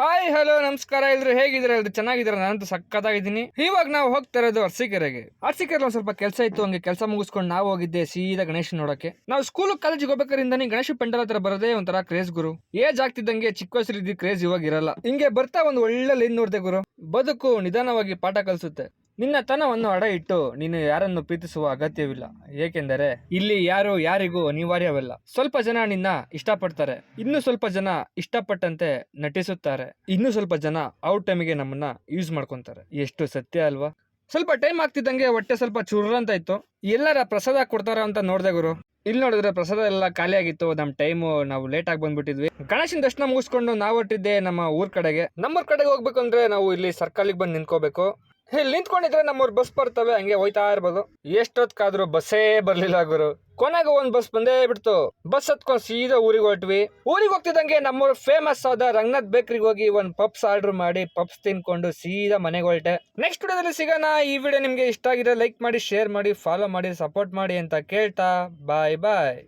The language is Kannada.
ಹಾಯ್ ಹಲೋ ನಮಸ್ಕಾರ ಎಲ್ರು ಹೇಗಿದ್ದೀರಾ? ಎಲ್ರು ಚೆನ್ನಾಗಿದ್ದೀರಾ? ನಾನಂತೂ ಸಕ್ಕತ್ತಾಗಿದ್ದೀನಿ. ಇವಾಗ ನಾವು ಹೋಗ್ತಾ ಇರೋದು ಅರಸೀಕೆರೆಗೆ. ಅರಸೀಕೆರೆ ಒಂದ್ ಸ್ವಲ್ಪ ಕೆಲಸ ಇತ್ತು, ಹಂಗೆ ಕೆಲಸ ಮುಗಿಸ್ಕೊಂಡು ನಾವು ಹೋಗಿದ್ದೆ ಸೀದಾ ಗಣೇಶ್ ನೋಡಕ್ಕೆ. ನಾವು ಸ್ಕೂಲ್ ಕಾಲೇಜಿಗೆ ಹೋಗ್ಬೇಕಾರಿಂದಾನೆ ಗಣೇಶ ಪೆಂಡಲ್ ಹತ್ರ ಬರೋದೇ ಒಂಥರ ಕ್ರೇಜ್ ಗುರು. ಏಜ್ ಆಗ್ತಿದ್ದಂಗೆ ಚಿಕ್ಕ ವಯಸ್ಸಲ್ಲಿ ಕ್ರೇಜ್ ಇವಾಗ ಇರಲ್ಲ. ಹಿಂಗೆ ಬರ್ತಾ ಒಂದು ಒಳ್ಳೆ ಲೈನ್ ನೋಡ್ದೆ ಗುರು. ಬದುಕು ನಿಧಾನವಾಗಿ ಪಾಠ ಕಲಿಸುತ್ತೆ. ನಿನ್ನ ತನವನ್ನು ಅಡ ಇಟ್ಟು ನೀನು ಯಾರನ್ನು ಪ್ರೀತಿಸುವ ಅಗತ್ಯವಿಲ್ಲ, ಏಕೆಂದರೆ ಇಲ್ಲಿ ಯಾರು ಯಾರಿಗೂ ಅನಿವಾರ್ಯವಲ್ಲ. ಸ್ವಲ್ಪ ಜನ ನಿನ್ನ ಇಷ್ಟಪಡ್ತಾರೆ, ಇನ್ನು ಸ್ವಲ್ಪ ಜನ ಇಷ್ಟಪಟ್ಟಂತೆ ನಟಿಸುತ್ತಾರೆ, ಇನ್ನು ಸ್ವಲ್ಪ ಜನ ಔಟ್ ಟೈಮಿಗೆ ನಮ್ಮನ್ನ ಯೂಸ್ ಮಾಡ್ಕೊಂತಾರೆ. ಎಷ್ಟು ಸತ್ಯ ಅಲ್ವಾ? ಸ್ವಲ್ಪ ಟೈಮ್ ಆಗ್ತಿದ್ದಂಗೆ ಹೊಟ್ಟೆ ಸ್ವಲ್ಪ ಚುರ್ರ ಅಂತ ಇತ್ತು. ಎಲ್ಲರ ಪ್ರಸಾದ ಕೊಡ್ತಾರ ಅಂತ ನೋಡ್ದೆ ಗುರು. ಇಲ್ಲಿ ನೋಡಿದ್ರೆ ಪ್ರಸಾದ ಎಲ್ಲ ಖಾಲಿ ಆಗಿತ್ತು. ನಮ್ ಟೈಮು ನಾವು ಲೇಟ್ ಆಗಿ ಬಂದ್ಬಿಟ್ಟಿದ್ವಿ. ಗಣೇಶನ್ ದರ್ಶನ ಮುಗಿಸ್ಕೊಂಡು ನಾವು ಹೊಟ್ಟಿದ್ದೆ ನಮ್ಮ ಊರ್ ಕಡೆಗೆ. ನಮ್ಮೂರ್ ಕಡೆಗೆ ಹೋಗ್ಬೇಕು ಅಂದ್ರೆ ನಾವು ಇಲ್ಲಿ ಸರ್ಕಲ್ಗೆ ಬಂದು ನಿಂತ್ಕೋಬೇಕು. ಇಲ್ಲಿ ನಿಂತ್ಕೊಂಡಿದ್ರೆ ನಮ್ಮೂರ್ ಬಸ್ ಬರ್ತವೆ, ಹಂಗೆ ಹೋಯ್ತಾ ಇರ್ಬೋದು. ಎಷ್ಟೊತ್ಕಾದ್ರೂ ಬಸ್ಸೇ ಬರ್ಲಿಲ್ಲ ಗುರು. ಕೊನೆಗೆ ಒಂದ್ ಬಸ್ ಬಂದೇ ಬಿಡ್ತು. ಬಸ್ ಹತ್ಕೊಂಡ್ ಸೀದಾ ಊರಿಗೆ ಹೊರಟ್ವಿ. ಊರಿಗೆ ಹೋಗ್ತಿದ್ದಂಗೆ ನಮ್ಮೂರ್ ಫೇಮಸ್ ಆದ ರಂಗನಾಥ್ ಬೇಕರಿಗೆ ಹೋಗಿ ಒಂದ್ ಪಪ್ಸ್ ಆರ್ಡರ್ ಮಾಡಿ ಪಪ್ಸ್ ತಿನ್ಕೊಂಡು ಸೀದಾ ಮನೆಗೆ ಹೊರಟೆ. ನೆಕ್ಸ್ಟ್ ವಿಡಿಯೋದಲ್ಲಿ ಸಿಗೋಣ. ಈ ವಿಡಿಯೋ ನಿಮ್ಗೆ ಇಷ್ಟ ಆಗಿದೆ ಲೈಕ್ ಮಾಡಿ, ಶೇರ್ ಮಾಡಿ, ಫಾಲೋ ಮಾಡಿ, ಸಪೋರ್ಟ್ ಮಾಡಿ ಅಂತ ಕೇಳ್ತಾ ಬಾಯ್ ಬಾಯ್.